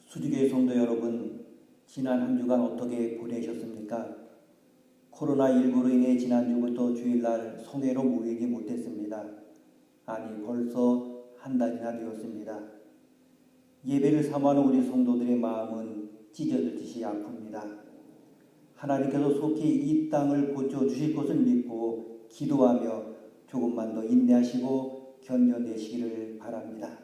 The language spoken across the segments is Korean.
수지교회 성도 여러분, 지난 한 주간 어떻게 보내셨습니까? 코로나19로 인해 지난주부터 주일날 성회로 모이지 못했습니다. 아니, 벌써 한 달이나 되었습니다. 예배를 사모하는 우리 성도들의 마음은 찢어지듯이 아픕니다. 하나님께서 속히 이 땅을 고쳐주실 것을 믿고 기도하며 조금만 더 인내하시고 견뎌내시기를 바랍니다.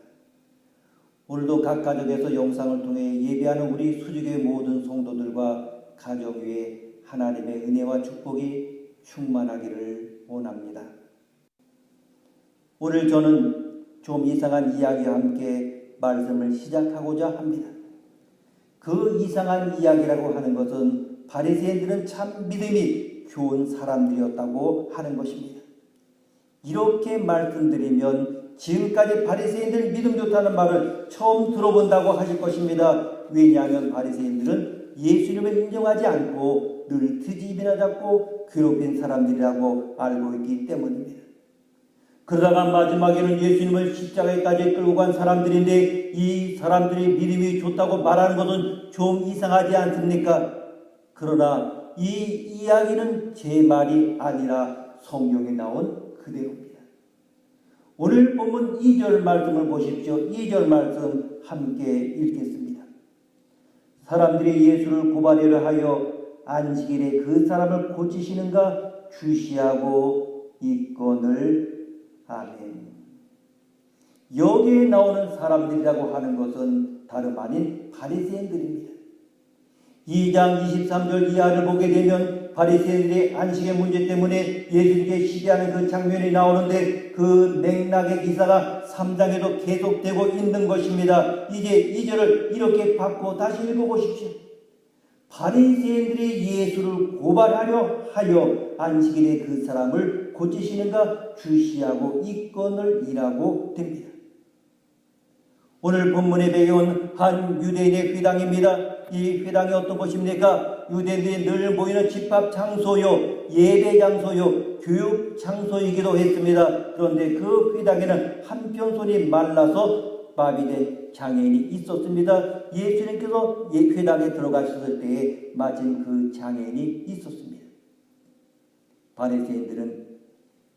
오늘도 각 가정에서 영상을 통해 예배하는 우리 수지교회 모든 성도들과 가정 위에 하나님의 은혜와 축복이 충만하기를 원합니다. 오늘 저는 좀 이상한 이야기와 함께 말씀을 시작하고자 합니다. 그 이상한 이야기라고 하는 것은 바리새인들은 참 믿음이 좋은 사람들이었다고 하는 것입니다. 이렇게 말씀드리면 지금까지 바리새인들 믿음 좋다는 말을 처음 들어본다고 하실 것입니다. 왜냐하면 바리새인들은 예수님을 인정하지 않고 늘 트집이나 잡고 괴롭힌 사람들이라고 알고 있기 때문입니다. 그러다가 마지막에는 예수님을 십자가에까지 끌고 간 사람들인데 이 사람들이 믿음이 좋다고 말하는 것은 좀 이상하지 않습니까? 그러나 이 이야기는 제 말이 아니라 성경에 나온 그대로입니다. 오늘 본문 2절 말씀을 보십시오. 2절 말씀 함께 읽겠습니다. 사람들이 예수를 고발하려 하여 안식일에 그 사람을 고치시는가 주시하고 있거늘. 아멘. 여기에 나오는 사람들이라고 하는 것은 다름 아닌 바리새인들입니다. 2장 23절 이하를 보게 되면 바리새인들의 안식의 문제 때문에 예수님께 시비하는 그 장면이 나오는데 그 맥락의 기사가 3장에도 계속되고 있는 것입니다. 이제 2절을 이렇게 바꿔 다시 읽어보십시오. 바리새인들이 예수를 고발하려 하여 안식일에 그 사람을 고치시는가 주시하고 있거늘 이라고 됩니다. 오늘 본문의 배경은 한 유대인의 회당입니다. 이 회당이 어떤 곳입니까? 유대인들이 늘 모이는 집합 장소요, 예배 장소요, 교육 장소이기도 했습니다. 그런데 그 회당에는 한편 손이 말라서 마비 된 장애인이 있었습니다. 예수님께서 회당에 들어가셨을 때에 마침 그 장애인이 있었습니다. 바리새인들은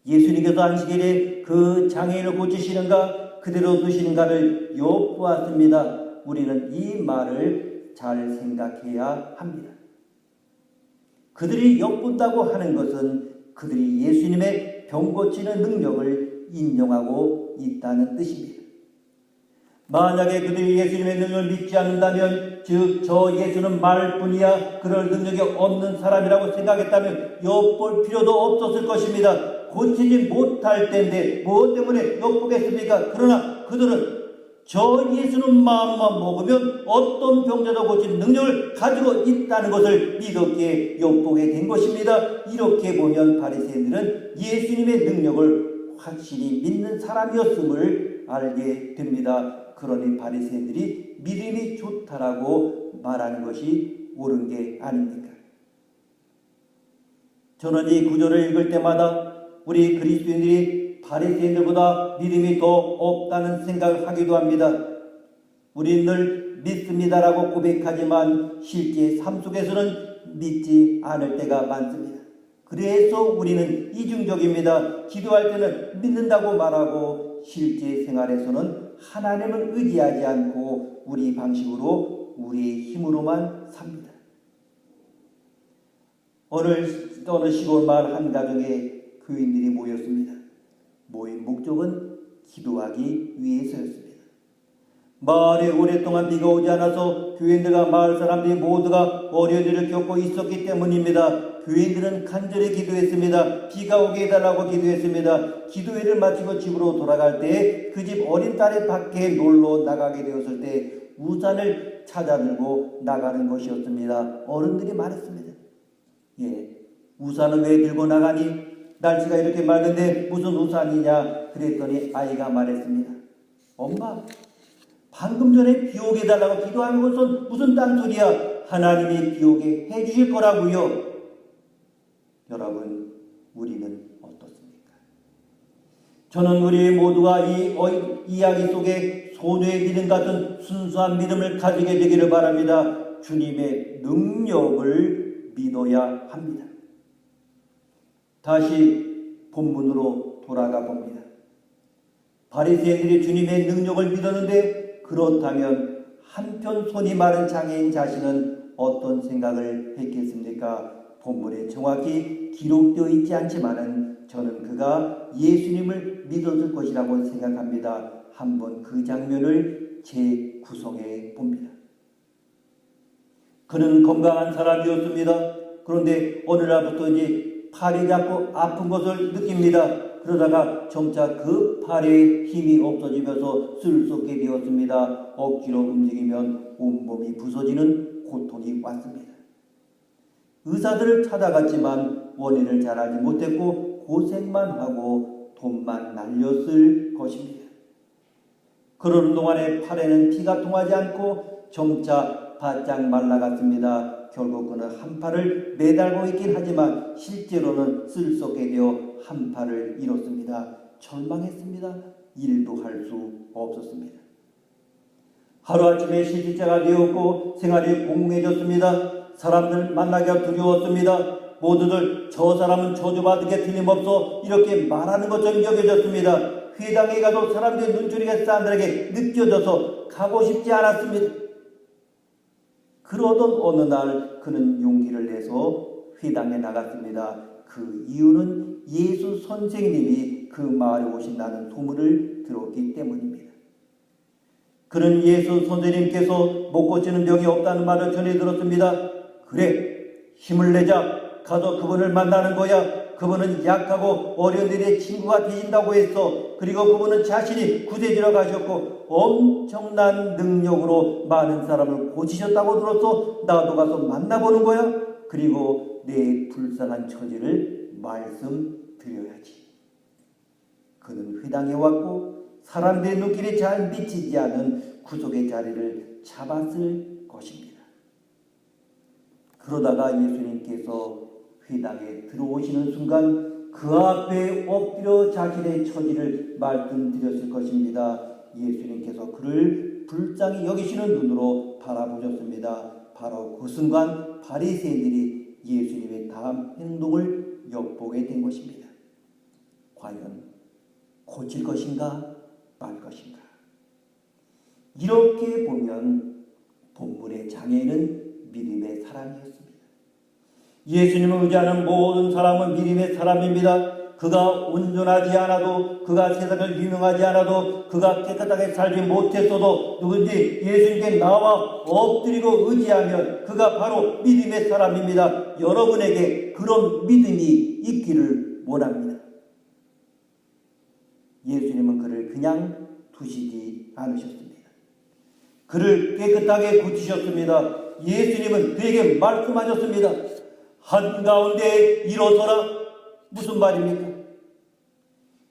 예수님께서 안식일에 그 장애인을 고치시는가 그대로 두시는가를 엿보았습니다. 우리는 이 말을 잘 생각해야 합니다. 그들이 엿본다고 하는 것은 그들이 예수님의 병 고치는 능력을 인정하고 있다는 뜻입니다. 만약에 그들이 예수님의 능력을 믿지 않는다면, 즉 저 예수는 말뿐이야 그럴 능력이 없는 사람이라고 생각했다면 엿볼 필요도 없었을 것입니다. 고치지 못할 텐데 무엇 때문에 엿보겠습니까? 그러나 그들은 저 예수는 마음만 먹으면 어떤 병자도 고치는 능력을 가지고 있다는 것을 믿었기에 엿보게 된 것입니다. 이렇게 보면 바리새인들은 예수님의 능력을 확실히 믿는 사람이었음을 알게 됩니다. 그러니 바리새인들이 믿음이 좋다라고 말하는 것이 옳은 게 아닙니까? 저는 이 구절을 읽을 때마다 우리 그리스도인들이 바리새인들보다 믿음이 더 없다는 생각을 하기도 합니다. 우리는 늘 믿습니다라고 고백하지만 실제 삶 속에서는 믿지 않을 때가 많습니다. 그래서 우리는 이중적입니다. 기도할 때는 믿는다고 말하고 실제 생활에서는 하나님을 의지하지 않고 우리 방식으로 우리의 힘으로만 삽니다. 어느 시골 마을 한 가정에 교인들이 모였습니다. 모인 목적은 기도하기 위해서였습니다. 마을에 오랫동안 비가 오지 않아서 교인들과 마을 사람들이 모두가 어려움을 겪고 있었기 때문입니다. 교인들은 간절히 기도했습니다. 비가 오게 해달라고 기도했습니다. 기도회를 마치고 집으로 돌아갈 때 그 집 어린 딸이 밖에 놀러 나가게 되었을 때 우산을 찾아 들고 나가는 것이었습니다. 어른들이 말했습니다. 우산을 왜 들고 나가니? 날씨가 이렇게 맑은데 무슨 우산이냐? 그랬더니 아이가 말했습니다. 엄마, 방금 전에 비 오게 해달라고 기도하는 것은 무슨 딴소리야? 하나님이 비 오게 해주실 거라고요. 여러분, 우리는 어떻습니까? 저는 우리 모두가 이 이야기 속에 소녀의 믿음 같은 순수한 믿음을 가지게 되기를 바랍니다. 주님의 능력을 믿어야 합니다. 다시 본문으로 돌아가 봅니다. 바리새인들이 주님의 능력을 믿었는데 그렇다면 한편 손이 마른 장애인 자신은 어떤 생각을 했겠습니까? 본문에 정확히 기록되어 있지 않지만은 저는 그가 예수님을 믿었을 것이라고 생각합니다. 한번 그 장면을 재구성해 봅니다. 그는 건강한 사람이었습니다. 그런데 어느 날부터 이제 팔이 자꾸 아픈 것을 느낍니다. 그러다가 점차 그 팔에 힘이 없어지면서 쓸수없게 되었습니다. 억지로 움직이면 온몸이 부서지는 고통이 왔습니다. 의사들을 찾아갔지만 원인을 잘 알지 못했고 고생만 하고 돈만 날렸을 것입니다. 그러는 동안에 팔에는 피가 통하지 않고 점차 바짝 말라갔습니다. 결국 그는 한 팔을 매달고 있긴 하지만 실제로는 쓸 수 없게 되어 한 팔을 잃었습니다. 절망했습니다. 일도 할 수 없었습니다. 하루아침에 실직자가 되었고 생활이 공공해졌습니다. 사람들 만나기가 두려웠습니다. 모두들 저 사람은 저주받은 게 틀림없어 이렇게 말하는 것처럼 여겨졌습니다. 회당에 가도 사람들의 눈초리가 사람들에게 느껴져서 가고 싶지 않았습니다. 그러던 어느 날 그는 용기를 내서 회당에 나갔습니다. 그 이유는 예수 선생님이 그 마을에 오신다는 소문을 들었기 때문입니다. 그는 예수 선생님께서 못 고치는 병이 없다는 말을 전해 들었습니다. 그래, 힘을 내자. 가서 그분을 만나는 거야. 그분은 약하고 어려운들의 친구가 되신다고 했어. 그리고 그분은 자신이 구세주로 가셨고 엄청난 능력으로 많은 사람을 고치셨다고 들었어. 나도 가서 만나보는 거야. 그리고 내 불쌍한 처지를 말씀드려야지. 그는 회당에 왔고 사람들의 눈길에 잘 미치지 않은 구속의 자리를 잡았을 것입니다. 그러다가 예수님께서 회당에 들어오시는 순간 그 앞에 엎드려 자신의 처지를 말씀드렸을 것입니다. 예수님께서 그를 불쌍히 여기시는 눈으로 바라보셨습니다. 바로 그 순간 바리새인들이 예수님의 다음 행동을 엿보게 된 것입니다. 과연 고칠 것인가 말 것인가? 이렇게 보면 본문의 장애인은 믿음의 사람이었습니다. 예수님을 의지하는 모든 사람은 믿음의 사람입니다. 그가 온전하지 않아도, 그가 세상을 유명하지 않아도, 그가 깨끗하게 살지 못했어도 누군지 예수님께 나와 엎드리고 의지하면 그가 바로 믿음의 사람입니다. 여러분에게 그런 믿음이 있기를 원합니다. 예수님은 그를 그냥 두시지 않으셨습니다. 그를 깨끗하게 고치셨습니다. 예수님은 그에게 말씀하셨습니다. 한가운데 일어서라. 무슨 말입니까?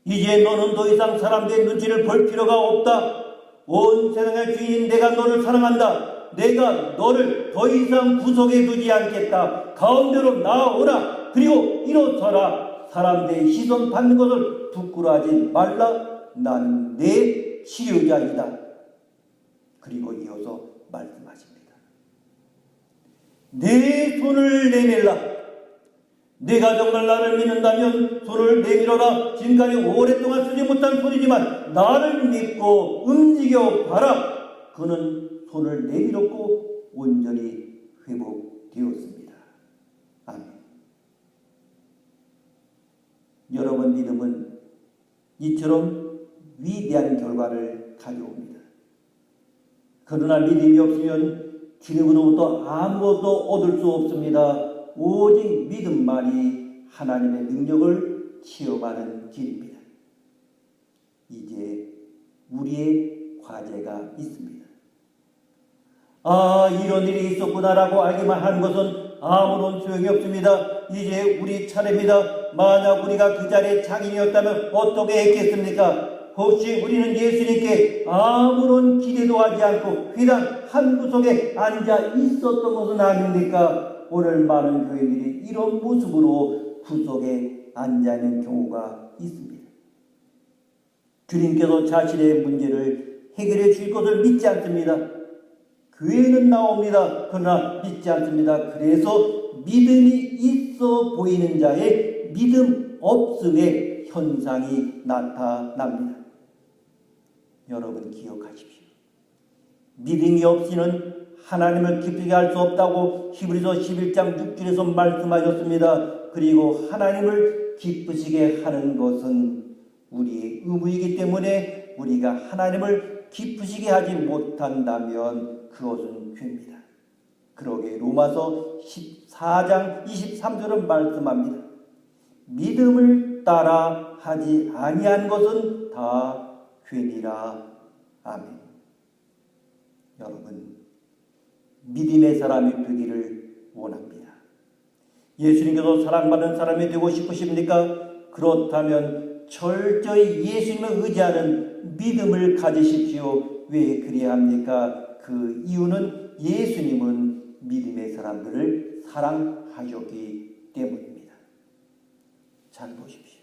이제 너는 더 이상 사람들의 눈치를 볼 필요가 없다. 온 세상의 주인 내가 너를 사랑한다. 내가 너를 더 이상 구속해 두지 않겠다. 가운데로 나아오라. 그리고 일어서라. 사람들의 시선 받는 것을 부끄러워하지 말라. 나는 내 치료자이다. 그리고 이어서 말씀하십니다. 내 손을 내밀라. 내가 정말 나를 믿는다면 손을 내밀어라. 지금까지 오랫동안 쓰지 못한 손이지만 나를 믿고 움직여 봐라. 그는 손을 내밀었고 온전히 회복되었습니다. 아멘. 여러분 믿음은 이처럼 위대한 결과를 가져옵니다. 그러나 믿음이 없으면 기능으로부터 아무것도 얻을 수 없습니다. 오직 믿음만이 하나님의 능력을 체험하는 길입니다. 이제 우리의 과제가 있습니다. 아, 이런 일이 있었구나라고 알기만 하는 것은 아무런 소용이 없습니다. 이제 우리 차례입니다. 만약 우리가 그 자리에 장인이었다면 어떻게 했겠습니까? 혹시 우리는 예수님께 아무런 기대도 하지 않고 회당 한 구석에 앉아 있었던 것은 아닙니까? 오늘 많은 교인들이 이런 모습으로 구석에 앉아있는 경우가 있습니다. 주님께서 자신의 문제를 해결해 줄 것을 믿지 않습니다. 교회는 나옵니다. 그러나 믿지 않습니다. 그래서 믿음이 있어 보이는 자의 믿음 없음의 현상이 나타납니다. 여러분 기억하십시오. 믿음이 없이는 하나님을 기쁘게 할 수 없다고 히브리서 11장 6절에서 말씀하셨습니다. 그리고 하나님을 기쁘시게 하는 것은 우리의 의무이기 때문에 우리가 하나님을 기쁘시게 하지 못한다면 그것은 죄입니다. 그러게 로마서 14장 23절은 말씀합니다. 믿음을 따라 하지 아니한 것은 다 죄니라. 아멘. 여러분, 믿음의 사람이 되기를 원합니다. 예수님께서 사랑받는 사람이 되고 싶으십니까? 그렇다면 철저히 예수님을 의지하는 믿음을 가지십시오. 왜 그래야 합니까? 그 이유는 예수님은 믿음의 사람들을 사랑하셨기 때문입니다. 잘 보십시오.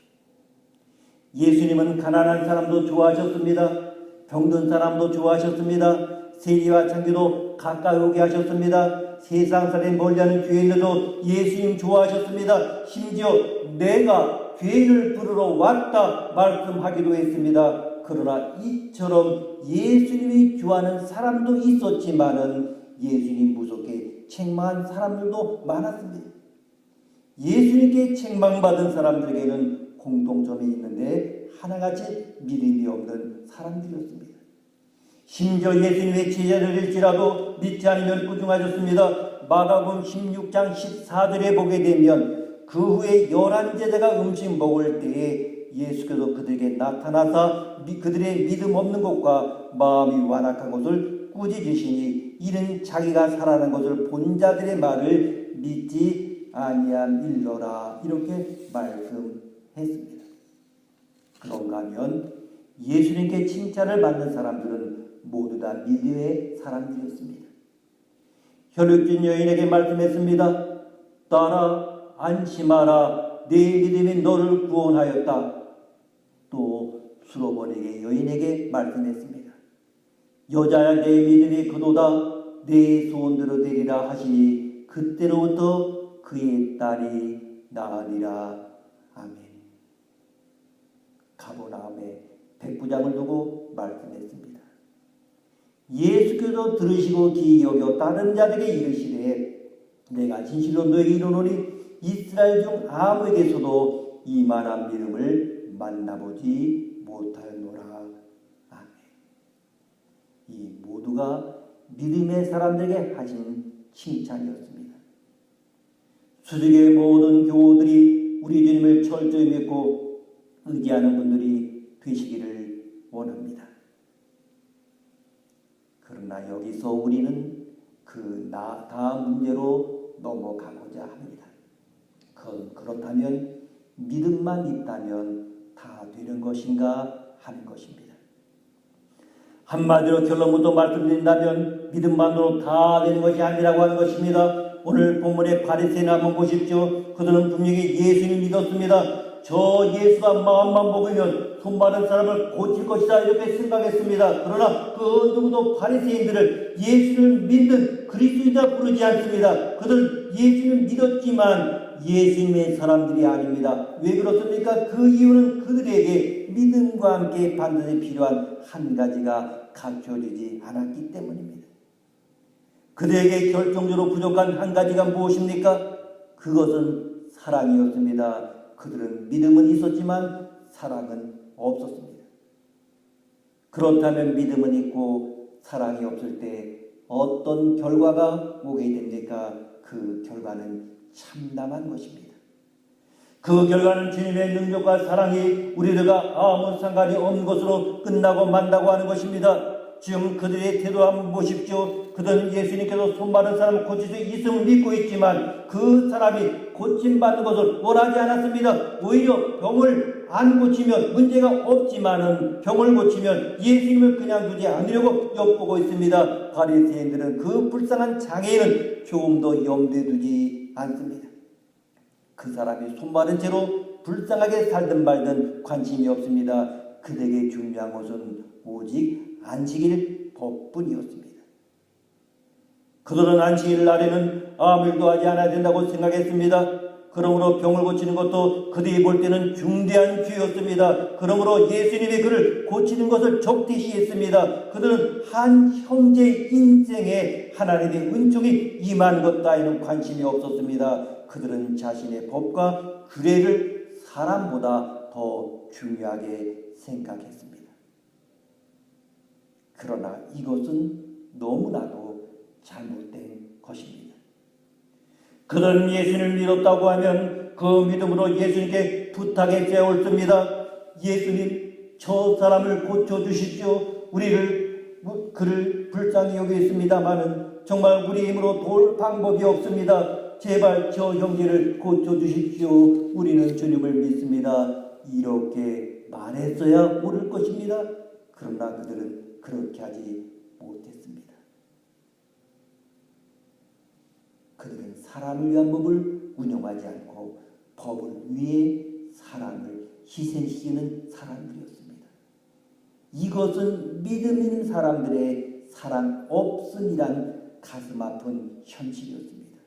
예수님은 가난한 사람도 좋아하셨습니다. 병든 사람도 좋아하셨습니다. 세리와 창기도 가까이 오게 하셨습니다. 세상 사람이 멀리하는 죄인들도 예수님 좋아하셨습니다. 심지어 내가 죄인을 부르러 왔다 말씀하기도 했습니다. 그러나 이처럼 예수님이 좋아하는 사람도 있었지만은 예수님 무섭게 책망한 사람들도 많았습니다. 예수님께 책망받은 사람들에게는 공통점이 있는데 하나같이 믿음이 없는 사람들이었습니다. 심지어 예수님의 제자들일지라도 믿지 않으면 꾸중하셨습니다. 마가복음 16장 14절에 보게 되면 그 후에 11제자가 음식 먹을 때에 예수께서 그들에게 나타나사 그들의 믿음 없는 것과 마음이 완악한 것을 꾸짖으시니 이는 자기가 살아난 것을 본 자들의 말을 믿지 아니한 일러라. 이렇게 말씀했습니다. 그런가 하면 예수님께 칭찬을 받는 사람들은 모두 다 믿음의 사람들이었습니다. 혈육진 여인에게 말씀했습니다. 딸아 안심하라. 내 믿음이 너를 구원하였다. 또 수로보니게 여인에게 말씀했습니다. 여자야 내 믿음이 그도다. 내 소원대로 되리라 하시니 그때로부터 그의 딸이 나으리라. 아멘. 가버나움에 백부장을 두고 말씀했습니다. 예수께서 들으시고 기이 여겨 다른 자들에게 이르시되 내가 진실로 너에게 이르노니 이스라엘 중 아무에게서도 이만한 믿음을 만나보지 못하였노라. 아멘. 이 모두가 믿음의 사람들에게 하신 칭찬이었습니다. 수직의 모든 교우들이 우리 주님을 철저히 믿고 의지하는 분들이 되시기를 원합니다. 그러나 여기서 우리는 그 다음 문제로 넘어가고자 합니다. 그렇다면 믿음만 있다면 다 되는 것인가 하는 것입니다. 한마디로 결론부터 말씀드린다면 믿음만으로 다 되는 것이 아니라고 하는 것입니다. 오늘 본문의 바리새인 한번 보십시오. 그들은 분명히 예수님 믿었습니다. 저 예수가 마음만 먹으면 돈 많은 사람을 고칠 것이다 이렇게 생각했습니다. 그러나 그 누구도 바리새인들을 예수를 믿는 그리스도이다 부르지 않습니다. 그들 예수를 믿었지만 예수님의 사람들이 아닙니다. 왜 그렇습니까? 그 이유는 그들에게 믿음과 함께 반드시 필요한 한 가지가 갖춰지지 않았기 때문입니다. 그들에게 결정적으로 부족한 한 가지가 무엇입니까? 그것은 사랑이었습니다. 그들은 믿음은 있었지만 사랑은 없었습니다. 그렇다면 믿음은 있고 사랑이 없을 때 어떤 결과가 오게 됩니까? 그 결과는 참담한 것입니다. 그 결과는 주님의 능력과 사랑이 우리들과 아무 상관이 없는 것으로 끝나고 만다고 하는 것입니다. 지금 그들의 태도 한번 보십시오. 그들은 예수님께서 손 마른 사람을 고칠 수 있음을 믿고 있지만 그 사람이 고침받는 것을 원하지 않았습니다. 오히려 병을 안 고치면 문제가 없지만은 병을 고치면 예수님을 그냥 두지 않으려고 엿보고 있습니다. 바리새인들은 그 불쌍한 장애인을 조금 더 염두에 두지 않습니다. 그 사람이 손 마른 채로 불쌍하게 살든 말든 관심이 없습니다. 그들에게 중요한 것은 오직 안식일 법뿐이었습니다. 그들은 안식일 날에는 아무 일도 하지 않아야 된다고 생각했습니다. 그러므로 병을 고치는 것도 그들이 볼 때는 중대한 죄였습니다. 그러므로 예수님이 그를 고치는 것을 적대시했습니다. 그들은 한 형제의 인생에 하나님의 은총이 임한 것 따위는 관심이 없었습니다. 그들은 자신의 법과 규례를 사람보다 더 중요하게 생각했습니다. 그러나 이것은 너무나도 잘못된 것입니다. 그들은 예수님을 믿었다고 하면 그 믿음으로 예수님께 부탁했어야 옳습니다. 예수님, 저 사람을 고쳐주십시오. 그를 불쌍히 여기겠습니다마는 정말 우리 힘으로 도울 방법이 없습니다. 제발 저 형제를 고쳐주십시오. 우리는 주님을 믿습니다. 이렇게 말했어야 옳을 것입니다. 그러나 그들은 그렇게 하지 못했습니다. 그들은 사람을 위한 법을 운영하지 않고 법을 위해 사람을 희생시키는 사람들이었습니다. 이것은 믿음 있는 사람들의 사랑 없음이란 가슴 아픈 현실이었습니다.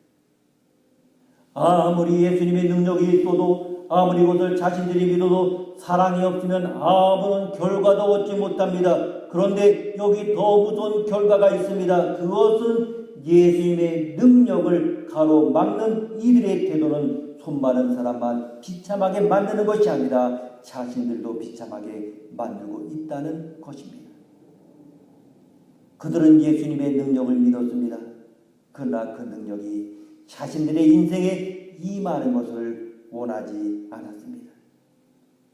아무리 예수님의 능력이 있어도 아무리 이것을 자신들이 믿어도 사랑이 없으면 아무런 결과도 얻지 못합니다. 그런데 여기 더 무서운 결과가 있습니다. 그것은 예수님의 능력을 가로막는 이들의 태도는 손 많은 사람만 비참하게 만드는 것이 아니라 자신들도 비참하게 만들고 있다는 것입니다. 그들은 예수님의 능력을 믿었습니다. 그러나 그 능력이 자신들의 인생에 임하는 것을 원하지 않았습니다.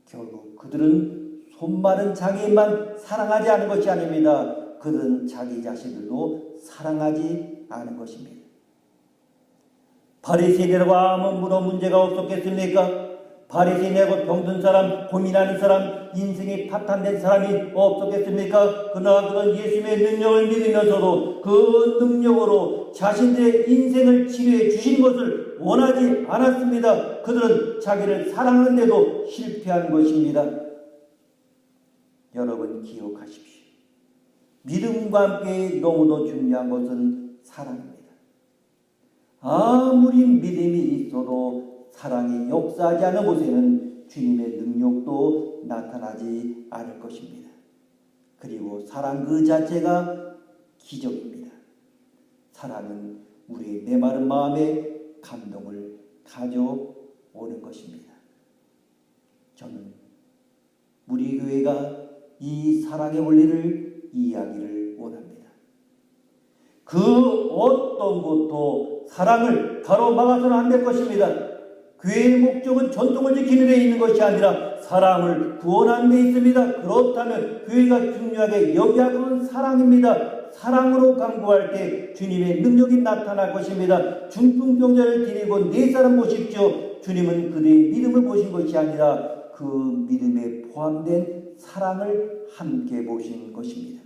결국 그들은 손마른 장애인만 사랑하지 않은 것이 아닙니다. 그들은 자기 자신들도 사랑하지 않은 것입니다. 바리새인이라고 아무런 문제가 없었겠습니까? 바리새인이라고 병든 사람, 고민하는 사람, 인생이 파탄된 사람이 없었겠습니까? 그러나 그런 예수님의 능력을 믿으면서도 그 능력으로 자신들의 인생을 치료해 주신 것을 원하지 않았습니다. 그들은 자기를 사랑하는데도 실패한 것입니다. 여러분 기억하십시오. 믿음과 함께 너무도 중요한 것은 사랑입니다. 아무리 믿음이 있어도 사랑이 역사하지 않은 곳에는 주님의 능력도 나타나지 않을 것입니다. 그리고 사랑 그 자체가 기적입니다. 사랑은 우리의 메마른 마음에 감동을 가져오는 것입니다. 저는 우리 교회가 이 사랑의 원리를 이해하기를 원합니다. 그 어떤 것도 사랑을 가로막아서는 안 될 것입니다. 교회의 목적은 전통을 지키는 데 있는 것이 아니라 사람을 구원하는 데 있습니다. 그렇다면 교회가 중요하게 여겨야 하는 사랑입니다. 사랑으로 강구할 때 주님의 능력이 나타날 것입니다. 중풍병자를 데리고 네 사람 보십시오. 주님은 그들의 믿음을 보신 것이 아니라 그 믿음에 포함된 사랑을 함께 보신 것입니다.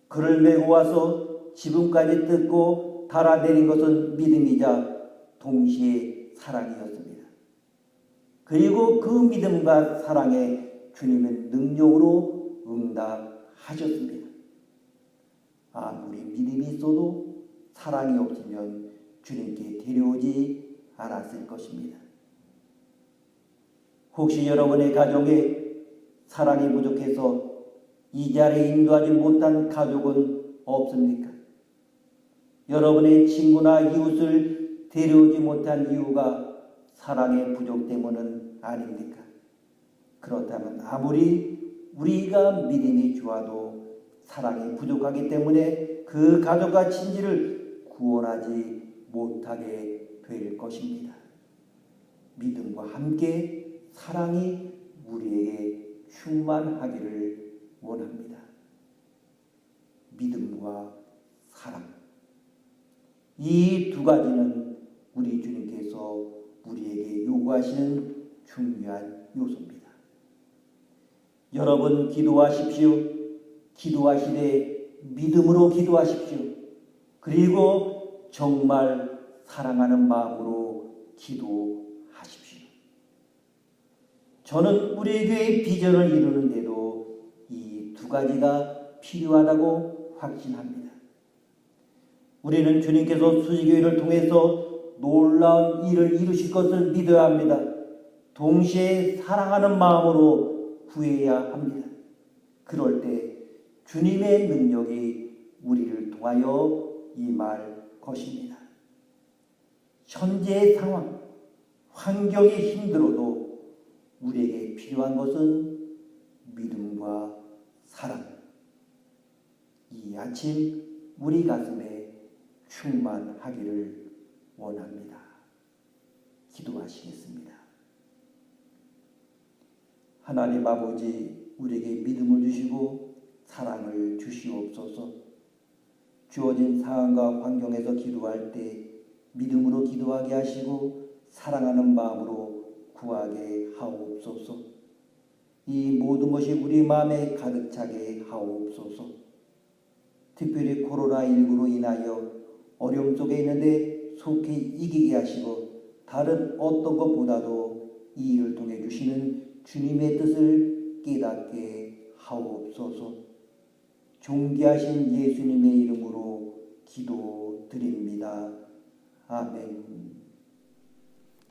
그를 메고 와서 지붕까지 뜯고 달아내린 것은 믿음이자 동시에 사랑이었습니다. 그리고 그 믿음과 사랑에 주님의 능력으로 응답하셨습니다. 아무리 믿음이 있어도 사랑이 없으면 주님께 데려오지 않았을 것입니다. 혹시 여러분의 가정에 사랑이 부족해서 이 자리에 인도하지 못한 가족은 없습니까? 여러분의 친구나 이웃을 데려오지 못한 이유가 사랑의 부족 때문은 아닙니까? 그렇다면 아무리 우리가 믿음이 좋아도 사랑이 부족하기 때문에 그 가족과 친지를 구원하지 못하게 될 것입니다. 믿음과 함께 사랑이 우리에게 충만하기를 원합니다. 믿음과 사랑, 이 두 가지는 우리 주님께서 우리에게 요구하시는 중요한 요소입니다. 여러분 기도하십시오. 기도하시되 믿음으로 기도하십시오. 그리고 정말 사랑하는 마음으로 기도하십시오. 저는 우리 교회의 비전을 이루는데도 이 두 두 가지가 필요하다고 확신합니다. 우리는 주님께서 수지교회를 통해서 놀라운 일을 이루실 것을 믿어야 합니다. 동시에 사랑하는 마음으로 구해야 합니다. 그럴 때 주님의 능력이 우리를 통하여 임할 것입니다. 현재의 상황, 환경이 힘들어도 우리에게 필요한 것은 믿음과 사랑. 이 아침 우리 가슴에 충만하기를 원합니다. 기도하시겠습니다. 하나님 아버지, 우리에게 믿음을 주시고 사랑을 주시옵소서. 주어진 상황과 환경에서 기도할 때 믿음으로 기도하게 하시고 사랑하는 마음으로 구하게 하옵소서. 이 모든 것이 우리 마음에 가득 차게 하옵소서. 특별히 코로나19로 인하여 어려움 속에 있는데 속히 이기게 하시고 다른 어떤 것보다도 이 일을 통해 주시는 주님의 뜻을 깨닫게 하옵소서. 존귀하신 예수님의 이름으로 기도드립니다. 아멘.